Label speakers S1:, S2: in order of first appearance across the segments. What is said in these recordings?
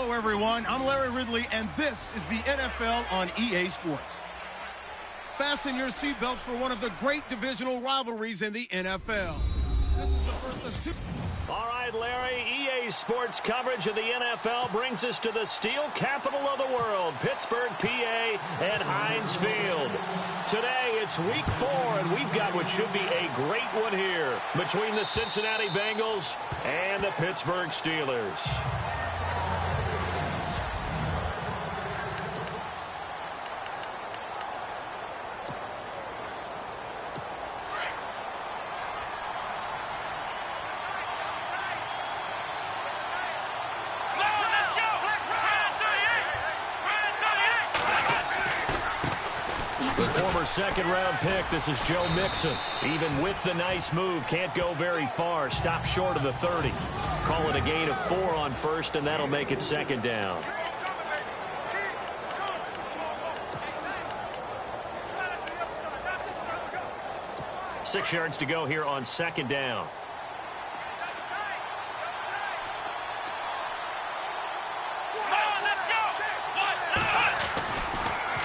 S1: Hello, everyone. I'm Larry Ridley, and this is the NFL on EA Sports. Fasten your seatbelts for one of the great divisional rivalries in the NFL. This is the first of two.
S2: All right, Larry, EA Sports coverage of the NFL brings us to the steel capital of the world, Pittsburgh, PA, and Heinz Field. Today, it's week 4, and we've got what should be a great one here between the Cincinnati Bengals and the Pittsburgh Steelers. Second-round pick, this is Joe Mixon. Even with the nice move, can't go very far. Stop short of the 30. Call it a gain of 4 on first, and that'll make it second down. Six yards to go here on second down.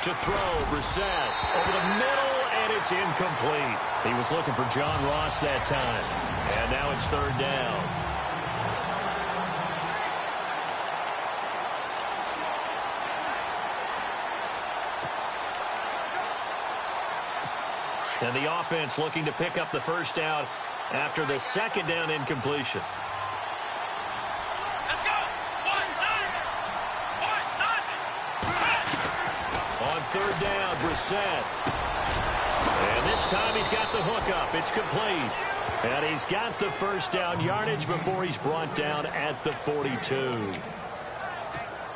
S2: To throw, Brissett over the middle, and it's incomplete. He was looking for John Ross that time. And now it's third down. And the offense looking to pick up the first down after the second down incompletion. Third down, Brissett. And this time he's got the hook up. It's complete. And he's got the first down yardage before he's brought down at the 42.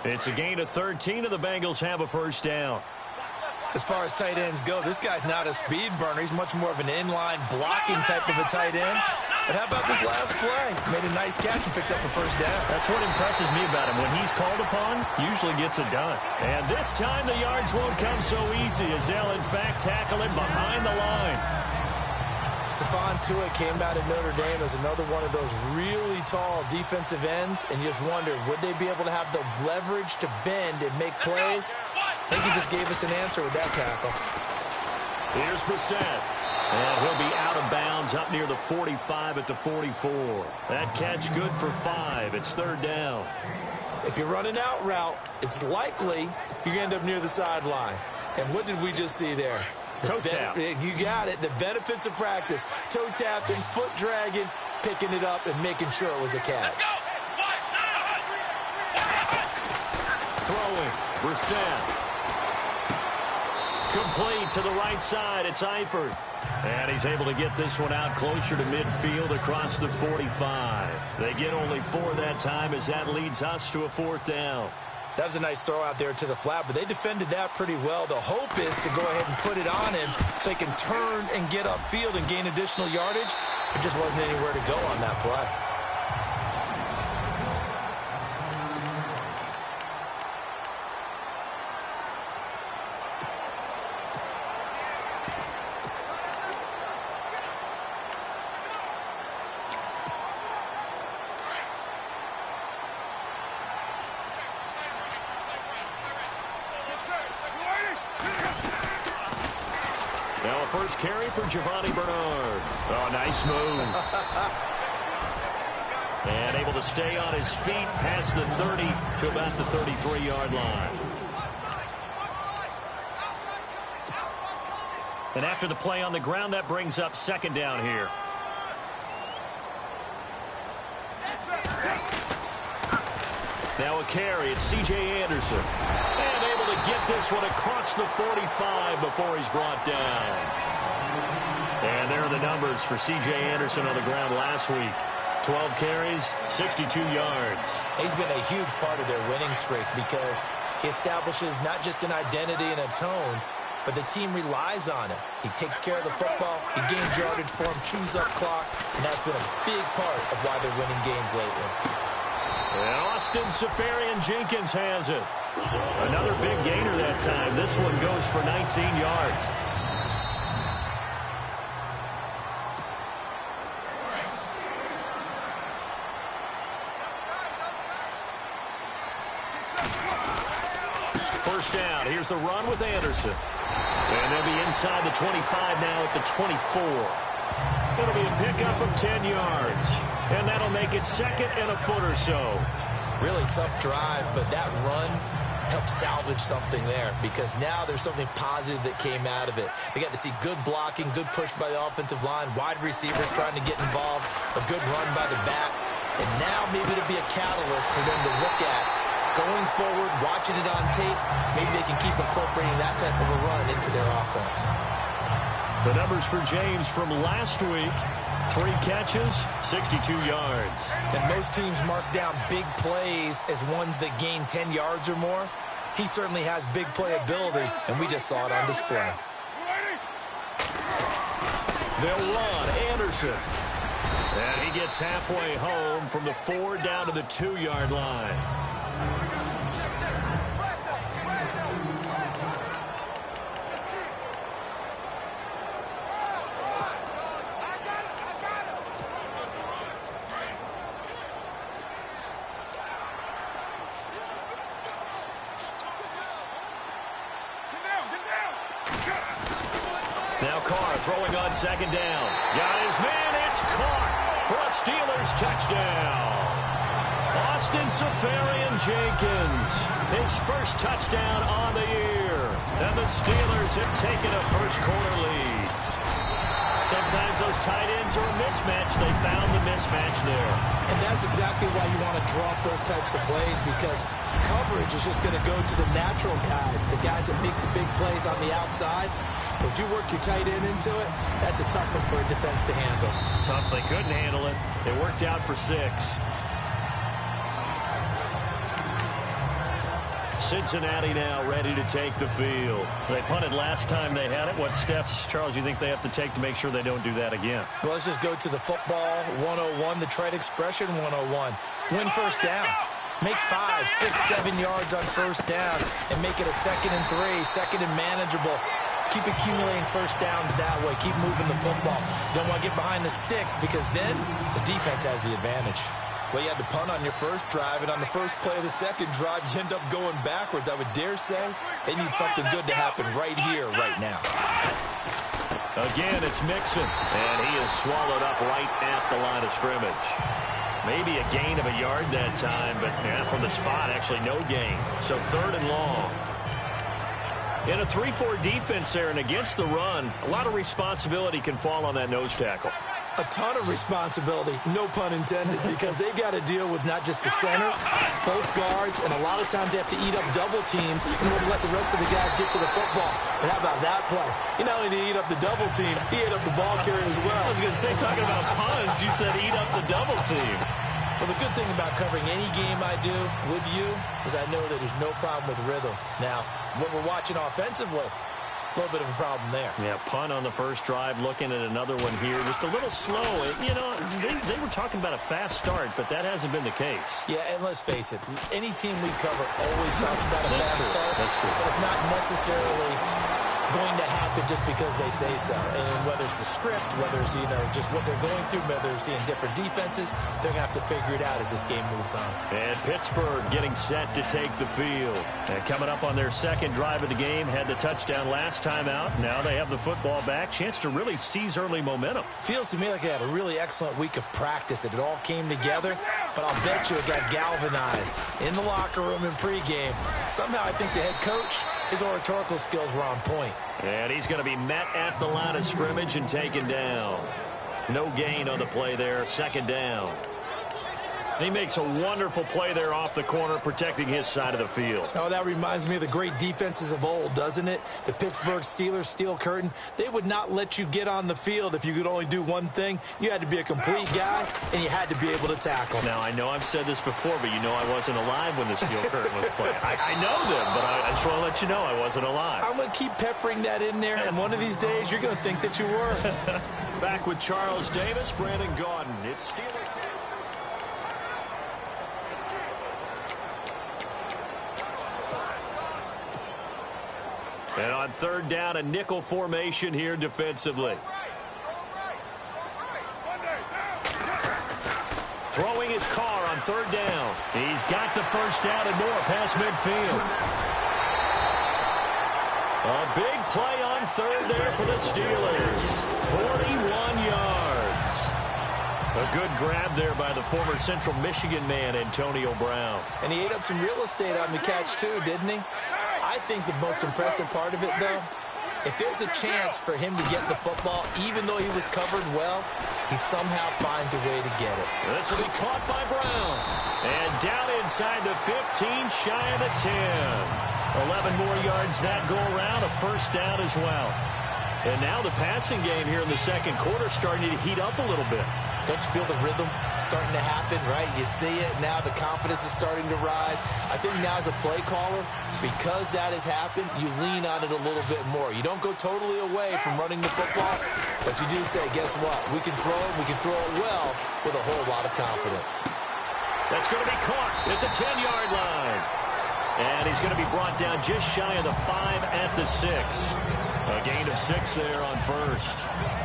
S2: It's a gain of 13, and the Bengals have a first down.
S3: As far as tight ends go, this guy's not a speed burner. He's much more of an inline blocking type of a tight end. But how about this last play? Made a nice catch and picked up a first down.
S2: That's what impresses me about him. When he's called upon, usually gets it done. And this time the yards won't come so easy as they'll, in fact, tackle him behind the line.
S3: Stephon Tuitt came out of Notre Dame as another one of those really tall defensive ends, and you just wondered, would they be able to have the leverage to bend and make plays? I think he just gave us an answer with that tackle.
S2: Here's Brissett. And he'll be out of bounds up near the 45 at the 44. That catch good for 5. It's third down.
S3: If you're running out route, it's likely you're going to end up near the sideline. And what did we just see there?
S2: Toe tap.
S3: You got it. The benefits of practice. Toe tapping, foot dragging, picking it up, and making sure it was a catch.
S2: Throwing. Brissett. Complete to the right side. It's Eifert. And he's able to get this one out closer to midfield across the 45. They get only 4 that time as that leads us to a fourth down.
S3: That was a nice throw out there to the flat, but they defended that pretty well. The hope is to go ahead and put it on him so he can turn and get upfield and gain additional yardage. There just wasn't anywhere to go on that play.
S2: First carry for Giovanni Bernard. Oh, nice move. And able to stay on his feet past the 30 to about the 33-yard line. And after the play on the ground, that brings up second down here. Now a carry. It's C.J. Anderson. And able to get this one across the 45 before he's brought down. And there are the numbers for C.J. Anderson on the ground last week. 12 carries, 62 yards.
S3: He's been a huge part of their winning streak because he establishes not just an identity and a tone, but the team relies on him. He takes care of the football, he gains yardage for him, chews up clock, and that's been a big part of why they're winning games lately.
S2: And Austin Seferian-Jenkins has it. Another big gainer that time. This one goes for 19 yards. first down. Here's the run with Anderson. And they'll be inside the 25 now at the 24. It'll be a pickup of 10 yards. And that'll make it second and a foot or so.
S3: Really tough drive, but that run helped salvage something there because now there's something positive that came out of it. They got to see good blocking, good push by the offensive line, wide receivers trying to get involved, a good run by the back. And now maybe it'll be a catalyst for them to look at going forward, watching it on tape. Maybe they can keep incorporating that type of a run into their offense.
S2: The numbers for James from last week: 3 catches, 62 yards.
S3: And most teams mark down big plays as ones that gain 10 yards or more. He certainly has big playability, and we just saw it on display.
S2: They'll run Anderson. And he gets halfway home from the 4 down to the 2-yard line. Now Carr throwing on second down. Got his man. It's caught for a Steelers touchdown. Austin Seferian-Jenkins, his first touchdown on the year. And the Steelers have taken a first-quarter lead. Sometimes those tight ends are a mismatch. They found the mismatch there.
S3: And that's exactly why you want to drop those types of plays, because coverage is just going to go to the natural guys, the guys that make the big plays on the outside. But if you work your tight end into it, that's a tough one for a defense to handle.
S2: Tough. They couldn't handle it. It worked out for 6. Cincinnati now ready to take the field. They punted last time they had it. What steps, Charles, you think they have to take to make sure they don't do that again?
S3: Well, let's just go to the football 101, the trite expression 101. Win first down. Make 5, 6, 7 yards on first down and make it a 2nd and 3, second and manageable. Keep accumulating first downs that way. Keep moving the football. You don't want to get behind the sticks because then the defense has the advantage. Well, you had to punt on your first drive, and on the first play of the second drive, you end up going backwards. I would dare say they need something good to happen right here, right now.
S2: Again, it's Mixon, and he is swallowed up right at the line of scrimmage. Maybe a gain of a yard that time, but from the spot, actually no gain. So 3rd and long. In a 3-4 defense there and against the run, a lot of responsibility can fall on that nose tackle.
S3: A ton of responsibility, no pun intended, because they've got to deal with not just the center, both guards, and a lot of times they have to eat up double teams in order to let the rest of the guys get to the football. But how about that play? He not only did he eat up the double team, he ate up the ball carrier as well.
S2: I was going to say, talking about puns, you said eat up the double team.
S3: Well, the good thing about covering any game I do with you is I know that there's no problem with rhythm. Now, when we're watching offensively, a little bit of a problem there.
S2: Yeah, punt on the first drive, looking at another one here. Just a little slow. You know, they were talking about a fast start, but that hasn't been the case.
S3: Yeah, and let's face it, any team we cover always talks about a fast start.
S2: That's true.
S3: But it's not necessarily going to happen just because they say so. And whether it's the script, whether it's, just what they're going through, whether they're seeing different defenses, they're going to have to figure it out as this game moves on.
S2: And Pittsburgh getting set to take the field. And coming up on their second drive of the game, had the touchdown last time out. Now they have the football back. Chance to really seize early momentum.
S3: Feels to me like they had a really excellent week of practice. It all came together, but I'll bet you it got galvanized in the locker room in pregame. Somehow I think the head coach, his oratorical skills were on point.
S2: And he's going to be met at the line of scrimmage and taken down. No gain on the play there, 2nd down. He makes a wonderful play there off the corner, protecting his side of the field.
S3: Oh, that reminds me of the great defenses of old, doesn't it? The Pittsburgh Steelers steel curtain. They would not let you get on the field if you could only do one thing. You had to be a complete guy, and you had to be able to tackle.
S2: Now, I know I've said this before, but you know I wasn't alive when the steel curtain was playing. I know them, but I just want to let you know I wasn't alive.
S3: I'm going to keep peppering that in there, and one of these days you're going to think that you were.
S2: Back with Charles Davis, Brandon Gaudin. It's Steelers. And on 3rd down, a nickel formation here defensively. Throwing his Carr on 3rd down. He's got the first down and more past midfield. A big play on third there for the Steelers. 41 yards. A good grab there by the former Central Michigan man, Antonio Brown.
S3: And he ate up some real estate on the catch, too, didn't he? I think the most impressive part of it, though, if there's a chance for him to get the football, even though he was covered well, he somehow finds a way to get it.
S2: This will be caught by Brown. And down inside the 15, shy of the 10. 11 more yards that go around, a first down as well. And now the passing game here in the second quarter starting to heat up a little bit.
S3: Don't you feel the rhythm starting to happen, right? You see it now. The confidence is starting to rise. I think now as a play caller, because that has happened, you lean on it a little bit more. You don't go totally away from running the football, but you do say, guess what? We can throw it. We can throw it well with a whole lot of confidence.
S2: That's going to be caught at the 10-yard line. And he's going to be brought down just shy of the 5 at the 6. A gain of 6 there on first.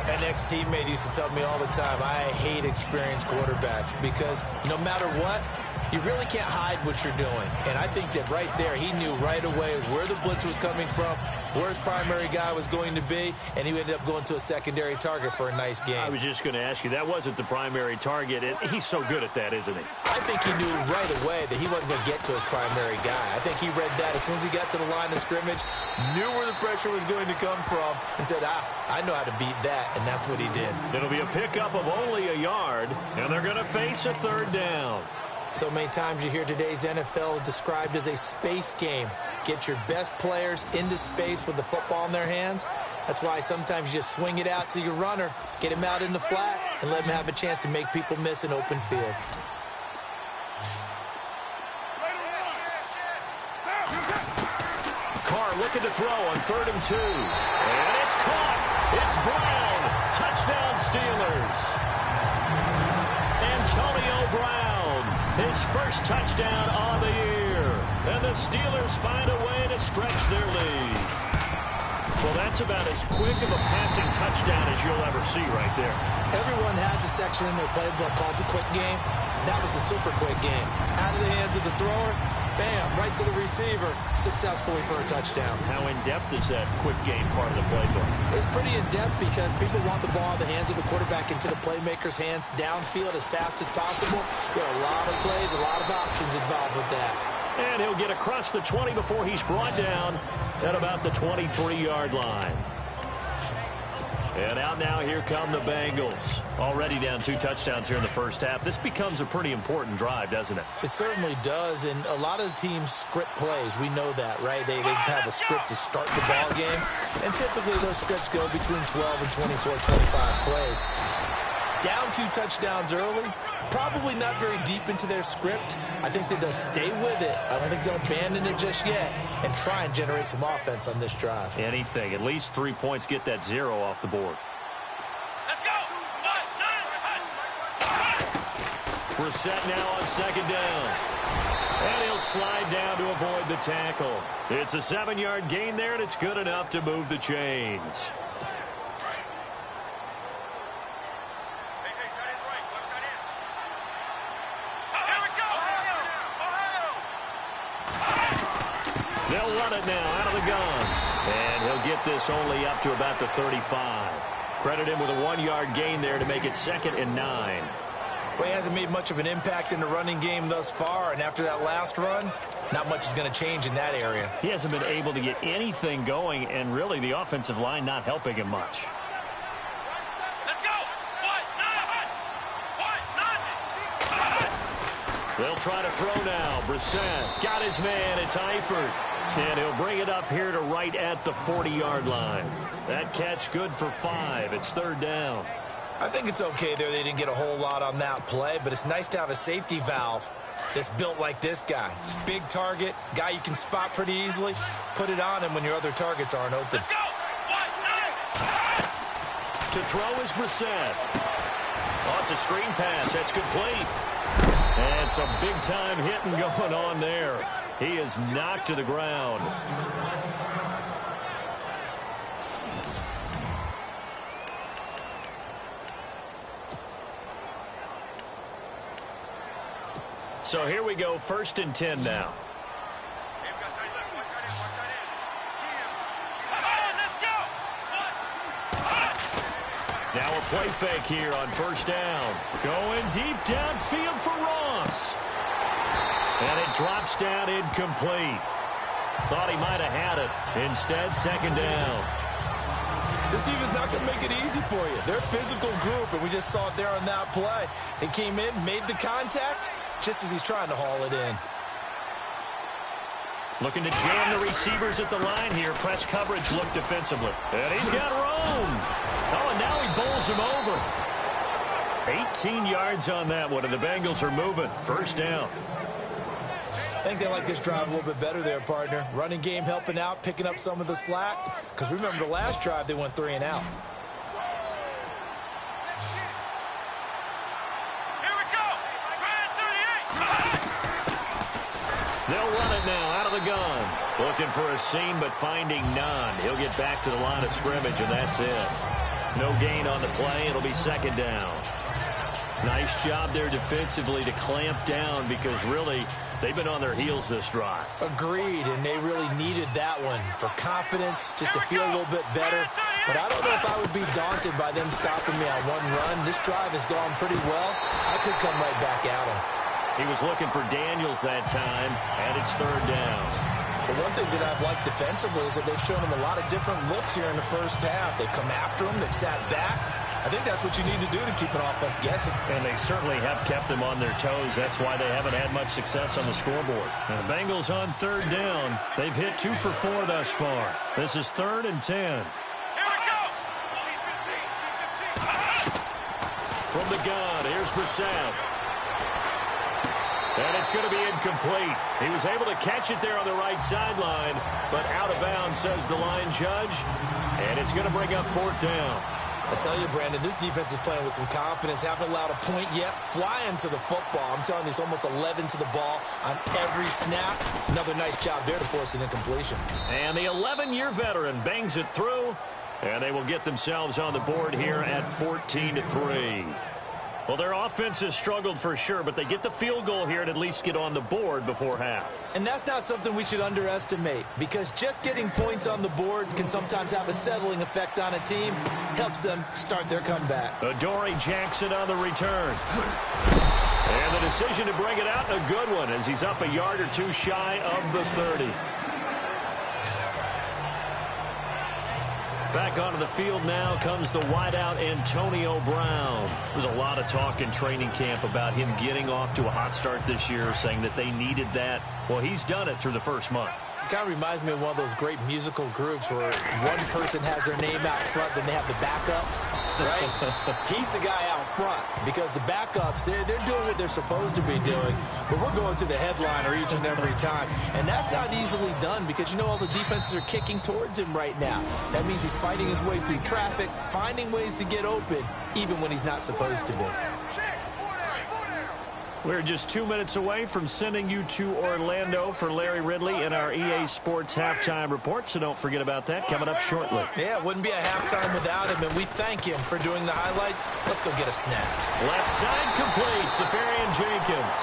S3: An ex-teammate used to tell me all the time, I hate experienced quarterbacks because no matter what, you really can't hide what you're doing. And I think that right there, he knew right away where the blitz was coming from, where his primary guy was going to be, and he ended up going to a secondary target for a nice game.
S2: I was just going to ask you, that wasn't the primary target. He's so good at that, isn't he?
S3: I think he knew right away that he wasn't going to get to his primary guy. I think he read that as soon as he got to the line of scrimmage, knew where the pressure was going to come from, and said, I know how to beat that, and that's what he did.
S2: It'll be a pickup of only a yard, and they're going to face a third down.
S3: So many times you hear today's NFL described as a space game. Get your best players into space with the football in their hands. That's why sometimes you just swing it out to your runner, get him out in the flat, and let him have a chance to make people miss an open field.
S2: Carr looking to throw on 3rd and 2. And it's caught. It's Brown. Touchdown Steelers. Antonio Brown. His first touchdown on the year. And the Steelers find a way to stretch their lead. Well, that's about as quick of a passing touchdown as you'll ever see right there.
S3: Everyone has a section in their playbook called the quick game. That was a super quick game. Out of the hands of the thrower, bam, right to the receiver, successfully for a touchdown.
S2: How in-depth is that quick game part of the playbook?
S3: It's pretty in-depth because people want the ball in the hands of the quarterback into the playmaker's hands downfield as fast as possible. There are a lot of plays, a lot of options involved with that. And
S2: he'll get across the 20 before he's brought down at about the 23-yard line. And out now, here come the Bengals. Already down 2 touchdowns here in the first half. This becomes a pretty important drive, doesn't it?
S3: It certainly does, and a lot of the teams script plays. We know that, right? They have a script to start the ball game, and typically those scripts go between 12 and 24, 25 plays. Down 2 touchdowns early, probably not very deep into their script. I think that they'll stay with it. I don't think they'll abandon it just yet and try and generate some offense on this drive.
S2: Anything. At least 3 points, get that 0 off the board.
S4: Let's go.
S2: We're set now on 2nd down. And he'll slide down to avoid the tackle. It's a 7-yard gain there, and it's good enough to move the chains. They'll run it now out of the gun. And he'll get this only up to about the 35. Credit him with a 1-yard gain there to make it 2nd and 9.
S3: Well, he hasn't made much of an impact in the running game thus far, and after that last run, not much is going to change in that area.
S2: He hasn't been able to get anything going, and really the offensive line not helping him much.
S4: Let's go.
S2: They'll try to throw now. Brissett got his man. It's Eifert. And he'll bring it up here to right at the 40-yard line. That catch good for 5. It's 3rd down.
S3: I think it's okay there. They didn't get a whole lot on that play, but it's nice to have a safety valve that's built like this guy. Big target, guy you can spot pretty easily. Put it on him when your other targets aren't open.
S4: Let's go.
S2: To throw is Brissett. Oh, it's a screen pass. That's complete. And some big-time hitting going on there. He is knocked to the ground. So here we go, 1st and 10 now. play fake here on first down. Going deep downfield for Ross. And it drops down incomplete. Thought he might have had it. Instead, second down.
S3: This team is not going to make it easy for you. They're a physical group, and we just saw it there on that play. They came in, made the contact, just as he's trying to haul it in.
S2: Looking to jam the receivers at the line here. Press coverage look defensively. And he's got room. Oh, and now he bowls him over. 18 yards on that one, and the Bengals are moving. First down.
S3: I think they like this drive a little bit better there, partner. Running game helping out, picking up some of the slack. Because remember, the last drive, they went 3 and out.
S4: Here we go. Ryan 38.
S2: They'll run it now out of the gun. Looking for a seam, but finding none. He'll get back to the line of scrimmage, and that's it. No gain on the play. It'll be second down. Nice job there defensively to clamp down because really they've been on their heels this drive.
S3: Agreed, and they really needed that one for confidence, just to feel a little bit better. But I don't know if I would be daunted by them stopping me on one run. This drive has gone pretty well. I could come right back at them.
S2: He was looking for Daniels that time, and it's third down.
S3: But one thing that I've liked defensively is that they've shown him a lot of different looks here in the first half. They've come after him. They've sat back. I think that's what you need to do to keep an offense guessing.
S2: And they certainly have kept them on their toes. That's why they haven't had much success on the scoreboard. And the Bengals on third down. They've hit 2 for 4 thus far. This is 3rd and 10.
S4: Here we go.
S2: From the gun, here's Brissett. And it's going to be incomplete. He was able to catch it there on the right sideline, but out of bounds, says the line judge. And it's going to bring up 4th down.
S3: I tell you, Brandon, this defense is playing with some confidence. Haven't allowed a point yet. Flying to the football. I'm telling you, it's almost 11 to the ball on every snap. Another nice job there to force an incompletion.
S2: And the 11-year veteran bangs it through, and they will get themselves on the board here at 14-3. Well, their offense has struggled for sure, but they get the field goal here and at least get on the board before half.
S3: And that's not something we should underestimate, because just getting points on the board can sometimes have a settling effect on a team. Helps them start their comeback.
S2: Adoree Jackson on the return. And the decision to bring it out, a good one, as he's up a yard or two shy of the 30. Back onto the field now comes the wideout Antonio Brown. There's a lot of talk in training camp about him getting off to a hot start this year, saying that they needed that. Well, he's done it through the first month.
S3: It kind of reminds me of one of those great musical groups where one person has their name out front, then they have the backups, right? He's the guy out front because the backups, they're doing what they're supposed to be doing, but we're going to the headliner each and every time. And that's not easily done because, you know, all the defenses are kicking towards him right now. That means he's fighting his way through traffic, finding ways to get open, even when he's not supposed to be.
S2: We're just 2 minutes away from sending you to Orlando for Larry Ridley in our EA Sports Halftime Report, so don't forget about that coming up shortly.
S3: Yeah, it wouldn't be a halftime without him, and we thank him for doing the highlights. Let's go get a snack.
S2: Left side complete, Safarian Jenkins.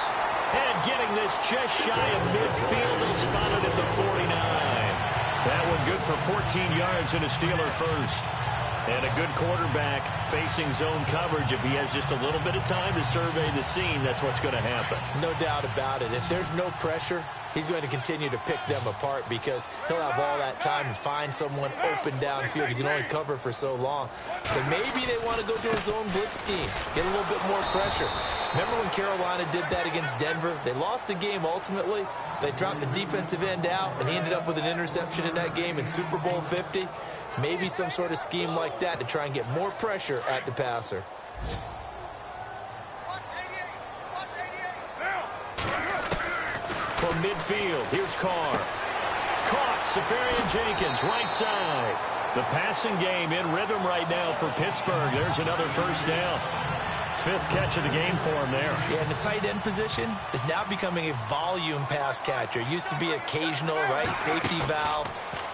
S2: And getting this just shy of midfield and spotted at the 49. That one good for 14 yards and a Steeler first. And a good quarterback facing zone coverage. If he has just a little bit of time to survey the scene, that's what's going to happen.
S3: No doubt about it. If there's no pressure, he's going to continue to pick them apart because he'll have all that time to find someone open downfield. You can only cover for so long. So maybe they want to go to a zone blitz scheme, get a little bit more pressure. Remember when Carolina did that against Denver? They lost the game ultimately. They dropped the defensive end out, and he ended up with an interception in that game in Super Bowl 50. Maybe some sort of scheme like that to try and get more pressure at the passer.
S2: From midfield, here's Carr. Caught, Safarian Jenkins, right side. The passing game in rhythm right now for Pittsburgh. There's another first down. 5th catch of the game for him there.
S3: Yeah, and the tight end position is now becoming a volume pass catcher. Used to be occasional, right? Safety valve.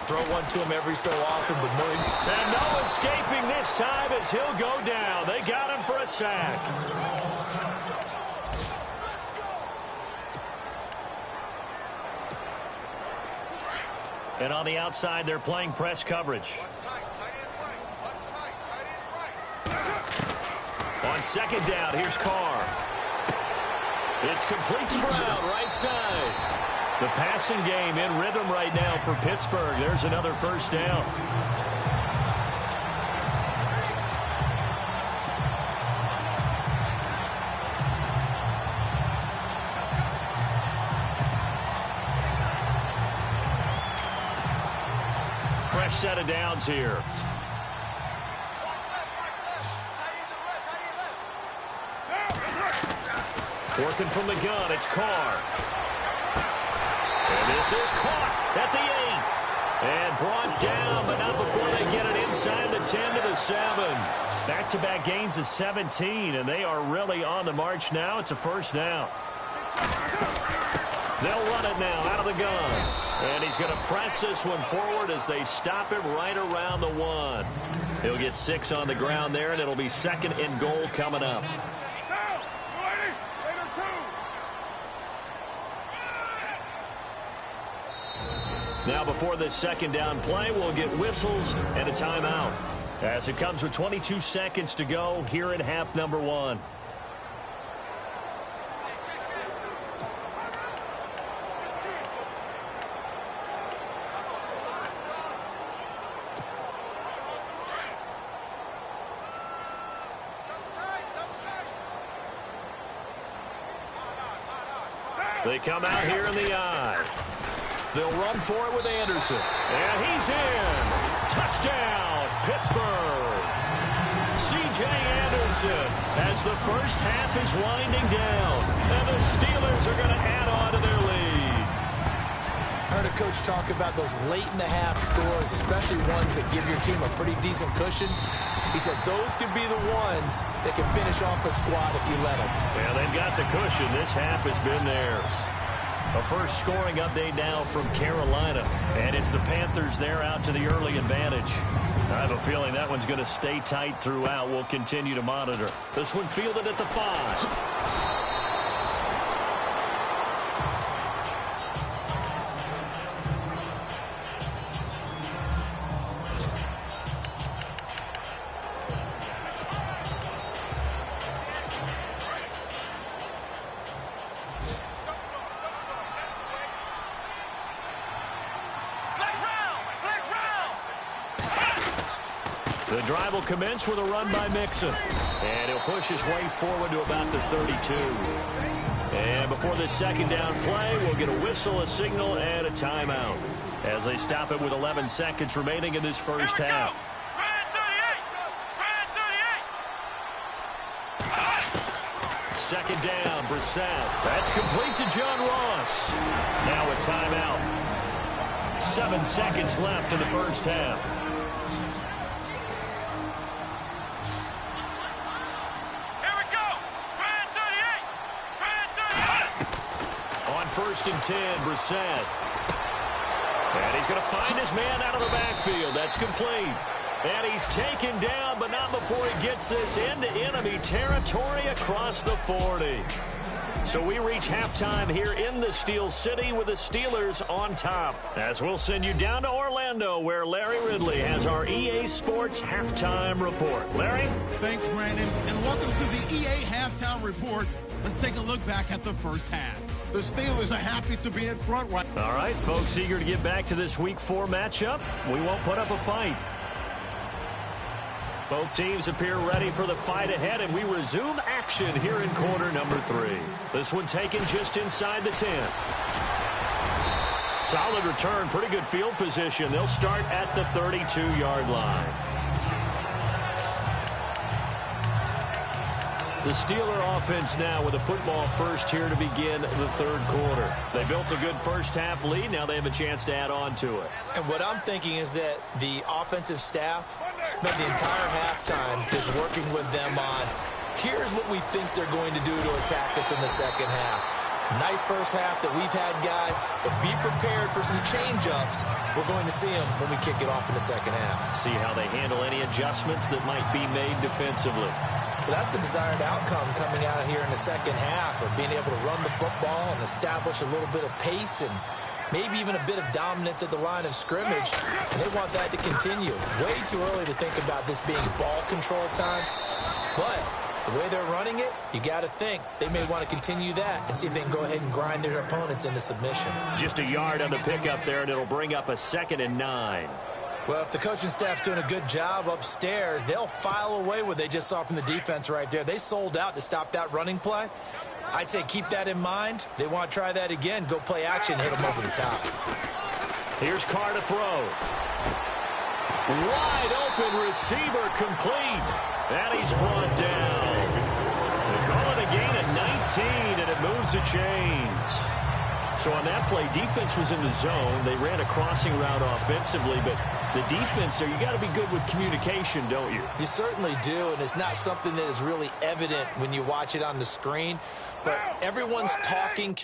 S3: Throw one to him every so often, but more.
S2: And no escaping this time as he'll go down. They got him for a sack. And on the outside, they're playing press coverage.
S4: What's tight? Tight end right. What's tight? Tight end right.
S2: second down. Here's Carr. It's complete to Brown, right side. The passing game in rhythm right now for Pittsburgh. There's another first down. Fresh set of downs here. Working from the gun, it's Carr. And this is caught at the 8. And brought down, but not before they get it inside the 10 to the 7. Back-to-back gains of 17, and they are really on the march now. It's a first down. They'll run it now out of the gun. And he's going to press this one forward as they stop him right around the 1. He'll get 6 on the ground there, and it'll be second and goal coming up. Now before this second down play, we'll get whistles and a timeout as it comes with 22 seconds to go here in half number 1. They come out here in the I. They'll run for it with Anderson. And he's in. Touchdown, Pittsburgh. C.J. Anderson as the first half is winding down. And the Steelers are going to add on to their lead.
S3: Heard a coach talk about those late-in-the-half scores, especially ones that give your team a pretty decent cushion. He said those could be the ones that can finish off a squad if you let them.
S2: Yeah, they've got the cushion. This half has been theirs. A first scoring update now from Carolina, and it's the Panthers there out to the early advantage. I have a feeling that one's going to stay tight throughout. We'll continue to monitor. This one fielded at the 5. The drive will commence with a run by Mixon. And he'll push his way forward to about the 32. And before this second down play, we'll get a whistle, a signal, and a timeout as they stop it with 11 seconds remaining in this first half. Second down, Brissett. That's complete to John Ross. Now a timeout. 7 seconds left in the first half. First and 10, Brissett. And he's going to find his man out of the backfield. That's complete. And he's taken down, but not before he gets this into enemy territory across the 40. So we reach halftime here in the Steel City with the Steelers on top. As we'll send you down to Orlando, where Larry Ridley has our EA Sports Halftime Report. Larry?
S1: Thanks, Brandon, and welcome to the EA Halftime Report. Let's take a look back at the first half. The Steelers are happy to be in front right now.
S2: All right, folks, eager to get back to this Week 4 matchup. We won't put up a fight. Both teams appear ready for the fight ahead, and we resume action here in quarter number 3. This one taken just inside the 10. Solid return, pretty good field position. They'll start at the 32-yard line. The Steeler offense now with a football first here to begin the third quarter. They built a good first half lead. Now they have a chance to add on to it.
S3: And what I'm thinking is that the offensive staff spent the entire halftime just working with them on, here's what we think they're going to do to attack us in the second half. Nice first half that we've had, guys, but be prepared for some change-ups. We're going to see them when we kick it off in the second half.
S2: See how they handle any adjustments that might be made defensively.
S3: But that's the desired outcome coming out of here in the second half, of being able to run the football and establish a little bit of pace and maybe even a bit of dominance at the line of scrimmage. And they want that to continue. Way too early to think about this being ball control time. But The way they're running it, you got to think they may want to continue that and see if they can go ahead and grind their opponents into submission.
S2: Just a yard on the pickup there, and it'll bring up a 2nd and 9.
S3: Well, if the coaching staff's doing a good job upstairs, they'll file away what they just saw from the defense right there. They sold out to stop that running play. I'd say keep that in mind. They want to try that again. Go play action, hit them over the top.
S2: Here's Carr to throw. Wide open receiver complete. And he's brought down. They call it a gain of 19, and it moves the chains. So on that play, defense was in the zone. They ran a crossing route offensively, but the defense there, you got to be good with communication, don't you?
S3: You certainly do, and it's not something that is really evident when you watch it on the screen, but everyone's talking.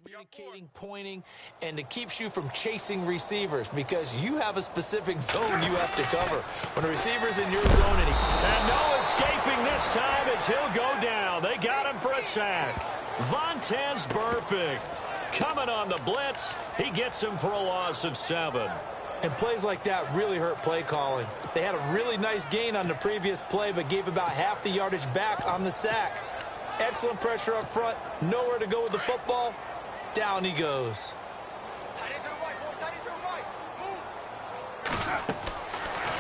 S3: Communicating, pointing, and it keeps you from chasing receivers because you have a specific zone you have to cover. When a receiver's in your zone and
S2: no escaping this time as he'll go down. They got him for a sack. Vontez Burfict coming on the blitz. He gets him for a loss of 7.
S3: And plays like that really hurt play calling. They had a really nice gain on the previous play but gave about half the yardage back on the sack. Excellent pressure up front. Nowhere to go with the football. Down he goes.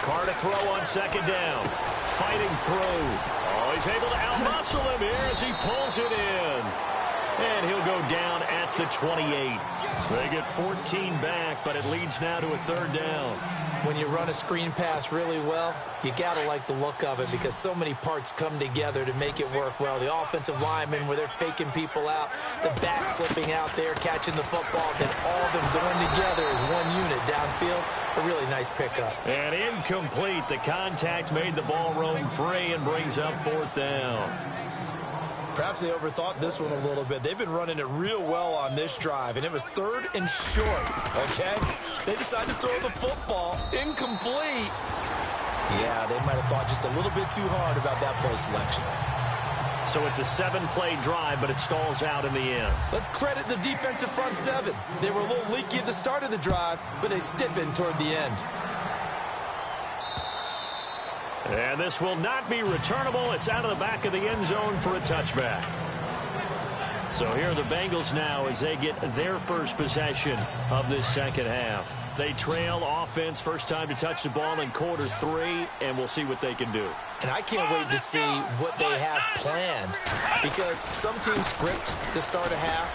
S2: Carr to throw on 2nd down. Fighting through. Oh, he's able to outmuscle him here as he pulls it in. And he'll go down at the 28. They get 14 back, but it leads now to a 3rd down.
S3: When you run a screen pass really well, you got to like the look of it because so many parts come together to make it work well. The offensive linemen where they're faking people out, the back slipping out there, catching the football, then all of them going together as one unit downfield. A really nice pickup.
S2: And incomplete. The contact made the ball roam free and brings up 4th down.
S3: Perhaps they overthought this one a little bit. They've been running it real well on this drive, and it was 3rd and short, okay? They decided to throw the football incomplete. Yeah, they might have thought just a little bit too hard about that play selection.
S2: So it's a 7-play drive, but it stalls out in the end.
S3: Let's credit the defensive front 7. They were a little leaky at the start of the drive, but they stiffened toward the end.
S2: And this will not be returnable. It's out of the back of the end zone for a touchback. So here are the Bengals now as they get their first possession of this 2nd half. They trail offense, first time to touch the ball in quarter 3, and we'll see what they can do.
S3: And I can't wait to see what they have planned because some teams script to start a half.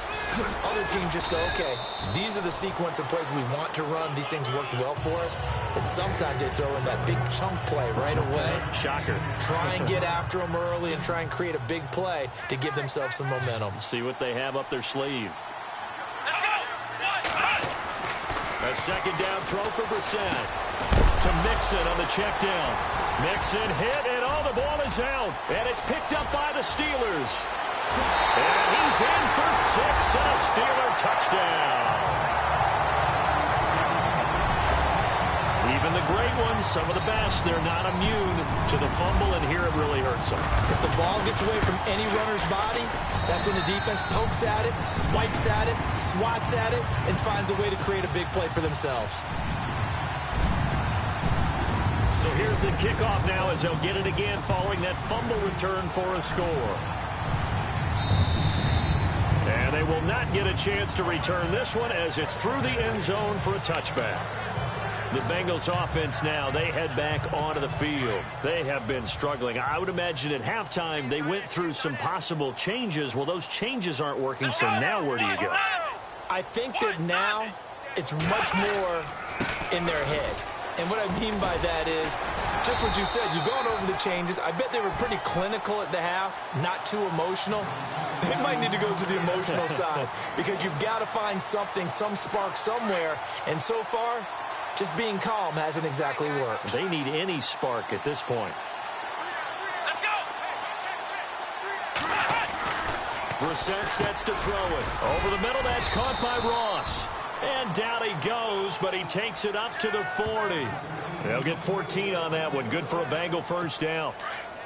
S3: Other teams just go, okay, these are the sequence of plays we want to run. These things worked well for us. And sometimes they throw in that big chunk play right away.
S2: Shocker.
S3: Try and get after them early and try and create a big play to give themselves some momentum.
S2: See what they have up their sleeve. A 2nd down throw for Brissett. To Mixon on the check down. Mixon hit, and the ball is out. And it's picked up by the Steelers. And he's in for 6 and a Steeler touchdown. Even the great ones, some of the best, they're not immune to the fumble, and here it really hurts them.
S3: If the ball gets away from any runner's body, that's when the defense pokes at it, swipes at it, swats at it, and finds a way to create a big play for themselves.
S2: So here's the kickoff now as they'll get it again following that fumble return for a score. And they will not get a chance to return this one as it's through the end zone for a touchback. The Bengals offense now, they head back onto the field. They have been struggling. I would imagine at halftime they went through some possible changes. Well, those changes aren't working, so now where do you go?
S3: I think that now it's much more in their head. And what I mean by that is just what you said. You've gone over the changes. I bet they were pretty clinical at the half, not too emotional. They might need to go to the emotional side because you've got to find something, some spark somewhere. And so far, just being calm hasn't exactly worked.
S2: They need any spark at this point. Brissett sets to throw it. Over the middle, that's caught by Ross. And down he goes, but he takes it up to the 40. They'll get 14 on that one. Good for a Bengal first down.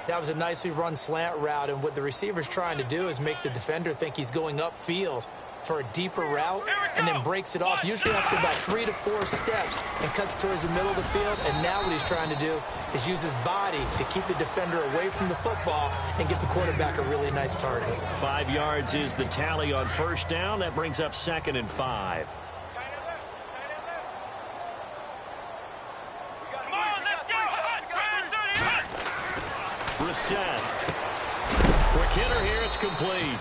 S3: That was a nicely run slant route, and what the receiver's trying to do is make the defender think he's going upfield for a deeper route, and then breaks it off, usually after about 3 to 4 steps, and cuts towards the middle of the field. And now what he's trying to do is use his body to keep the defender away from the football and get the quarterback a really nice target.
S2: 5 yards is the tally on first down. That brings up 2nd and 5. Brissett. Quick hitter here. It's complete.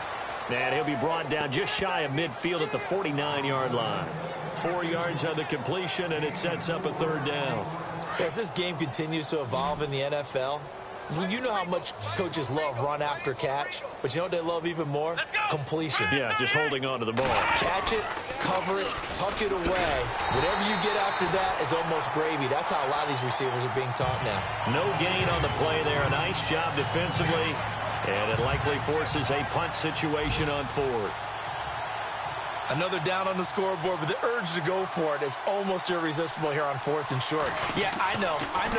S2: And he'll be brought down just shy of midfield at the 49-yard line. 4 yards on the completion, and it sets up a 3rd down.
S3: As this game continues to evolve in the NFL, you know how much coaches love run after catch, but you know what they love even more? Completion.
S2: Yeah, just holding on to the ball.
S3: Catch it, cover it, tuck it away. Whatever you get after that is almost gravy. That's how a lot of these receivers are being taught now.
S2: No gain on the play there. A nice job defensively, and it likely forces a punt situation on 4th.
S3: Another down on the scoreboard, but the urge to go for it is almost irresistible here on 4th and short. Yeah, I know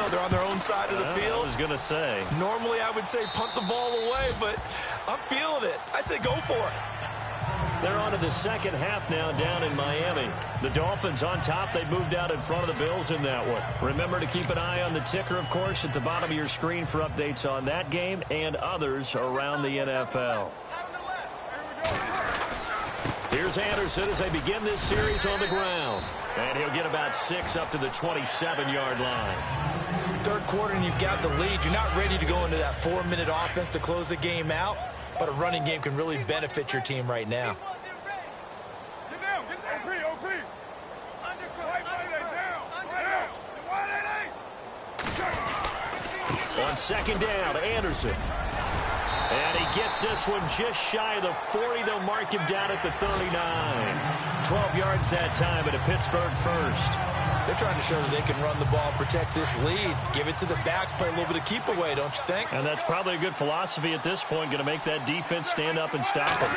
S3: they're on their own side of the field.
S2: I was going to say.
S3: Normally I would say punt the ball away, but I'm feeling it. I say go for it.
S2: They're on to the second half now down in Miami. The Dolphins on top. They moved out in front of the Bills in that one. Remember to keep an eye on the ticker, of course, at the bottom of your screen for updates on that game and others around the NFL. Here's Anderson as they begin this series on the ground. And he'll get about 6 up to the 27-yard line.
S3: 3rd quarter and you've got the lead. You're not ready to go into that 4-minute offense to close the game out, but a running game can really benefit your team right now.
S2: On 2nd down, Anderson. And he gets this one just shy of the 40. They'll mark him down at the 39. 12 yards that time at a Pittsburgh first.
S3: They're trying to show that they can run the ball, protect this lead, give it to the backs, play a little bit of keep away, don't you think?
S2: And that's probably a good philosophy at this point, going to make that defense stand up and stop them.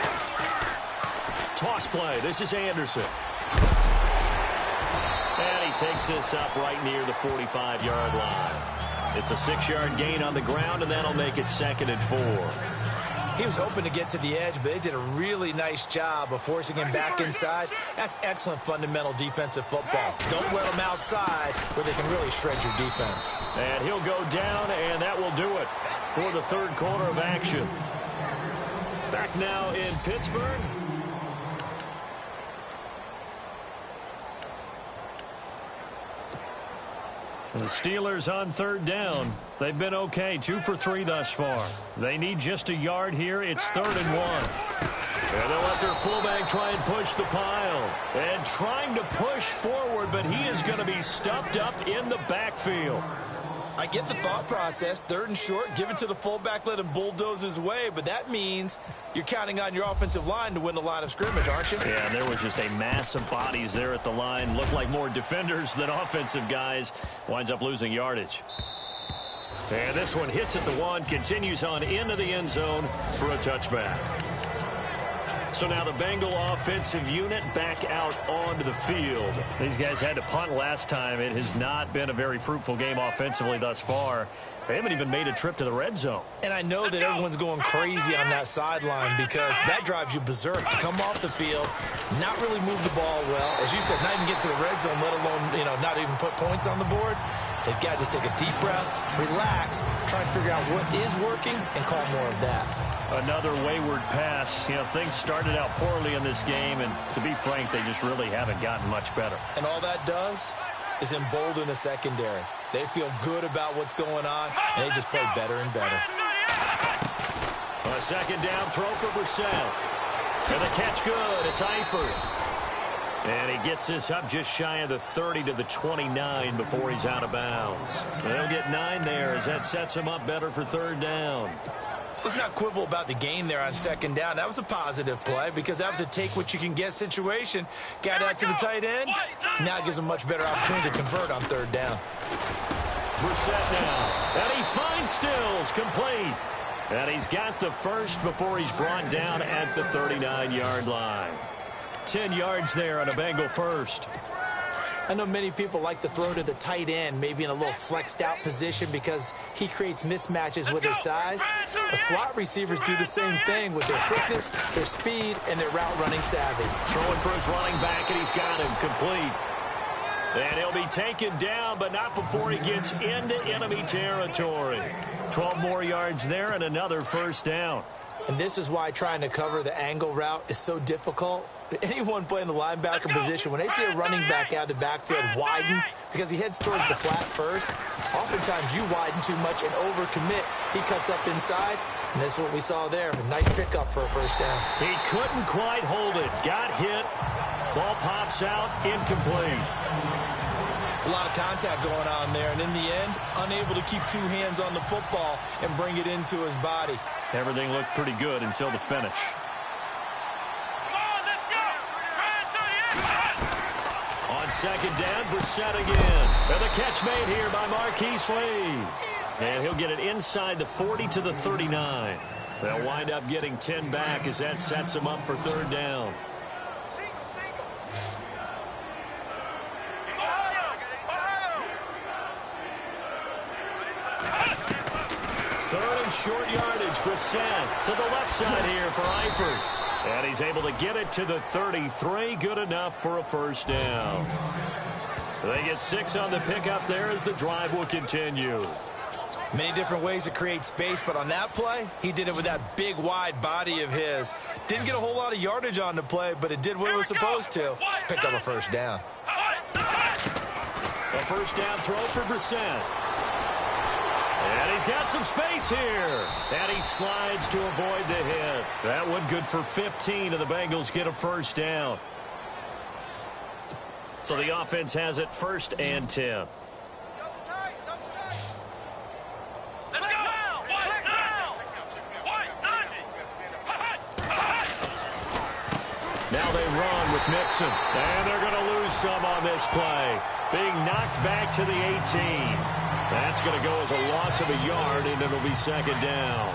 S2: Toss play. This is Anderson. And he takes this up right near the 45-yard line. It's a 6-yard gain on the ground, and that'll make it 2nd and 4.
S3: He was hoping to get to the edge, but they did a really nice job of forcing him back inside. That's excellent fundamental defensive football. Don't let them outside where they can really shred your defense.
S2: And he'll go down, and that will do it for the 3rd quarter of action. Back now in Pittsburgh. The Steelers on 3rd down. They've been okay, 2 for 3 thus far. They need just a yard here. It's 3rd and 1. And they'll let their fullback try and push the pile. And trying to push forward, but he is going to be stuffed up in the backfield.
S3: I get the thought process. 3rd and short, give it to the fullback, let him bulldoze his way, but that means you're counting on your offensive line to win the line of scrimmage, aren't you?
S2: Yeah, and there was just a mass of bodies there at the line. Looked like more defenders than offensive guys. Winds up losing yardage. And this one hits at the 1, continues on into the end zone for a touchback. So now the Bengal offensive unit back out onto the field. These guys had to punt last time. It has not been a very fruitful game offensively thus far. They haven't even made a trip to the red zone.
S3: And I know that everyone's going crazy on that sideline because that drives you berserk. To come off the field, not really move the ball well. As you said, not even get to the red zone, let alone, not even put points on the board. They've got to just take a deep breath, relax, try and figure out what is working, and call more of that.
S2: Another wayward pass. Things started out poorly in this game, and to be frank, they just really haven't gotten much better.
S3: And all that does is embolden the secondary. They feel good about what's going on, and they just play better and better.
S2: A 2nd down throw for Brissett. And the catch good. It's Eifert. And he gets this up just shy of the 30 to the 29 before he's out of bounds. They'll get 9 there as that sets him up better for 3rd down.
S3: Let's not quibble about the gain there on 2nd down. That was a positive play because that was a take-what-you-can-get situation. Got out to the tight end. Now it gives him a much better opportunity to convert on 3rd down.
S2: Brissett now. And he finds Stills complete. And he's got the first before he's brought down at the 39-yard line. 10 yards there on a Bengal first.
S3: I know many people like to throw to the tight end, maybe in a little flexed out position because he creates mismatches with his size. The slot receivers do the same thing with their quickness, their speed, and their route running savvy.
S2: Throwing for his running back, and he's got him complete. And he'll be taken down, but not before he gets into enemy territory. 12 more yards there and another first down.
S3: And this is why trying to cover the angle route is so difficult. Anyone playing the linebacker position, when they see a running back out of the backfield widen because he heads towards the flat first, oftentimes you widen too much and overcommit. He cuts up inside, and that's what we saw there. A nice pickup for a first down.
S2: He couldn't quite hold it. Got hit. Ball pops out, incomplete.
S3: It's a lot of contact going on there, and in the end, unable to keep two hands on the football and bring it into his body.
S2: Everything looked pretty good until the finish. On second down, Brissett again. And the catch made here by Marquise Lee. And he'll get it inside the 40 to the 39. They'll wind up getting 10 back as that sets them up for third down. Third and short yardage. Brissett to the left side here for Eifert. And he's able to get it to the 33. Good enough for a first down. They get 6 on the pickup there as the drive will continue.
S3: Many different ways to create space, but on that play, he did it with that big, wide body of his. Didn't get a whole lot of yardage on the play, but it did what it was supposed to. Picked up a first down.
S2: A first down throw for Brissett. And he's got some space here. And he slides to avoid the hit. That one good for 15, and the Bengals get a first down. So the offense has it first and 10. Now they run with Mixon. And they're going to lose some on this play. Being knocked back to the 18. That's going to go as a loss of a yard, and it'll be second down.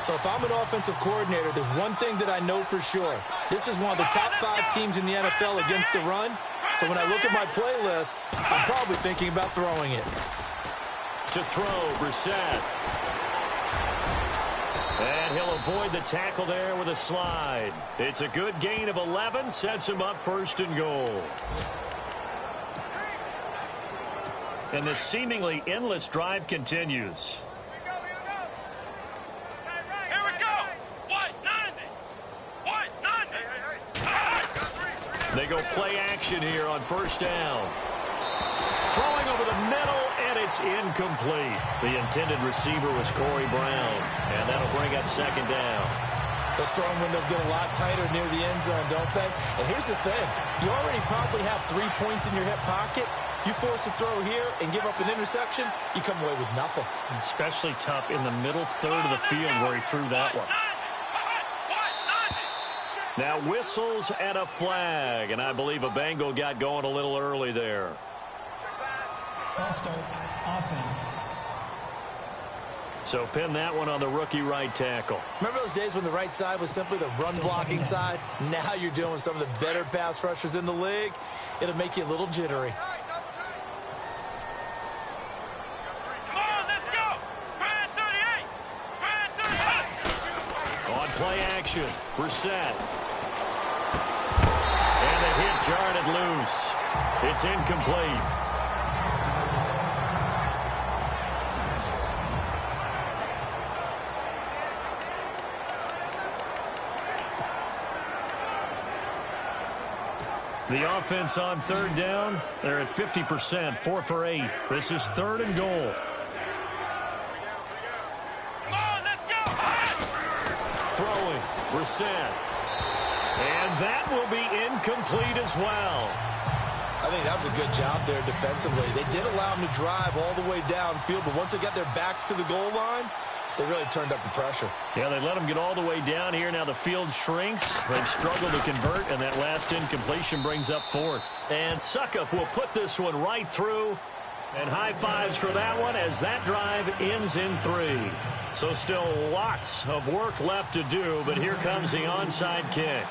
S3: So if I'm an offensive coordinator, there's one thing that I know for sure. This is one of the top 5 teams in the NFL against the run. So when I look at my playlist, I'm probably thinking about throwing it.
S2: To throw, Brissett. And he'll avoid the tackle there with a slide. It's a good gain of 11, sets him up first and goal. And this seemingly endless drive continues.
S4: Here we go. White 90.
S2: They go play action here on first down. Throwing over the middle, and it's incomplete. The intended receiver was Corey Brown, and that'll bring up second down.
S3: Those throwing windows get a lot tighter near the end zone, don't they? And here's the thing. You already probably have 3 points in your hip pocket. You force a throw here and give up an interception, you come away with nothing.
S2: Especially tough in the middle third of the field where he threw that one. Now whistles and a flag, and I believe a Bengal got going a little early there.
S5: False start, offense.
S2: So pin that one on the rookie right tackle.
S3: Remember those days when the right side was simply the run-blocking side? Now you're dealing with some of the better pass rushers in the league. It'll make you a little jittery.
S2: Play action. Brissett. And the hit jarred loose. It's incomplete. The offense on third down. They're at 50%, 4 for 8. This is third and goal. Throwing, Brissett. And that will be incomplete as well.
S3: I think that was a good job there defensively. They did allow them to drive all the way downfield, but once they got their backs to the goal line, they really turned up the pressure.
S2: Yeah, they let them get all the way down here. Now the field shrinks. They've struggled to convert, and that last incompletion brings up fourth. And Suckup will put this one right through. And high fives for that one as that drive ends in 3. So still lots of work left to do, but here comes the onside kick.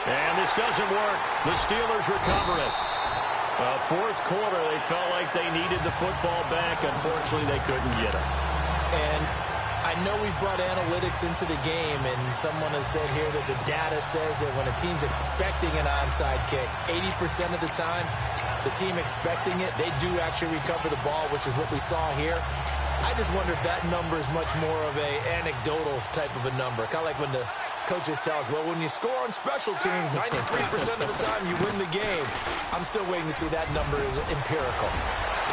S2: And this doesn't work. The Steelers recover it. Fourth quarter, they felt like they needed the football back. Unfortunately, they couldn't get it.
S3: And I know we brought analytics into the game, and someone has said here that the data says that when a team's expecting an onside kick, 80% of the time, the team expecting it, they do actually recover the ball, which is what we saw here. I just wonder if that number is much more of a anecdotal type of a number. Kind of like when the coaches tell us, well, when you score on special teams, 93% of the time you win the game. I'm still waiting to see that number is empirical.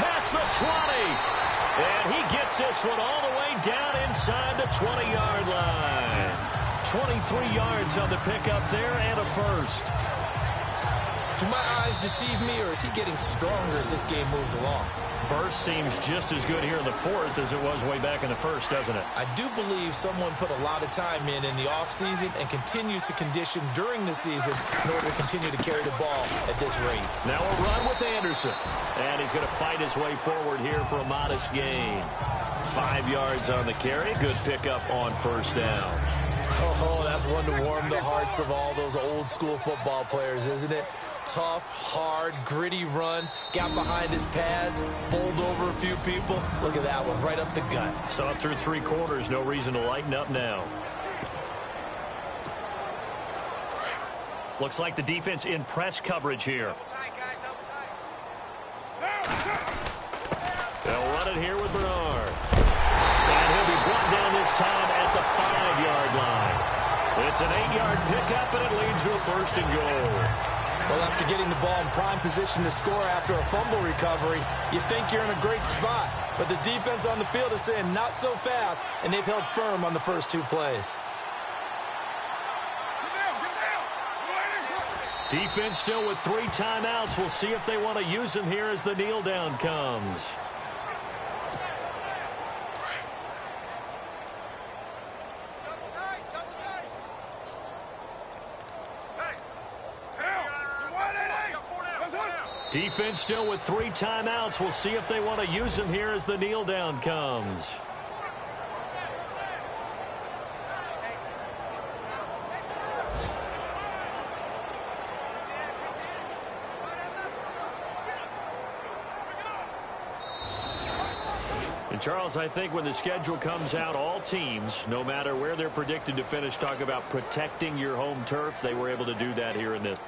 S2: Past the 20. And he gets this one all the way down inside the 20-yard line. 23 yards on the pickup there and a first.
S3: Do my eyes deceive me, or is he getting stronger as this game moves along?
S2: Burst seems just as good here in the fourth as it was way back in the first, doesn't it?
S3: I do believe someone put a lot of time in the offseason and continues to condition during the season in order to continue to carry the ball at this rate.
S2: Now a run with Anderson. And he's going to fight his way forward here for a modest gain. 5 yards on the carry. Good pickup on first down.
S3: Oh, that's one to warm the hearts of all those old school football players, isn't it? Tough, hard, gritty run. Got behind his pads, bowled over a few people. Look at that one, right up the gut.
S2: Saw it through 3 quarters. No reason to lighten up now. Looks like the defense in press coverage here. They'll run it here with Bernard. And he'll be brought down this time at the 5-yard line. It's an 8-yard pickup, and it leads to a first and goal.
S3: Well, after getting the ball in prime position to score after a fumble recovery, you think you're in a great spot. But the defense on the field is saying not so fast, and they've held firm on the first 2 plays.
S2: Defense still with 3 timeouts. We'll see if they want to use them here as the kneel down comes. Defense still with 3 timeouts. We'll see if they want to use them here as the kneel down comes. And Charles, I think when the schedule comes out, all teams, no matter where they're predicted to finish, talk about protecting your home turf. They were able to do that here in this.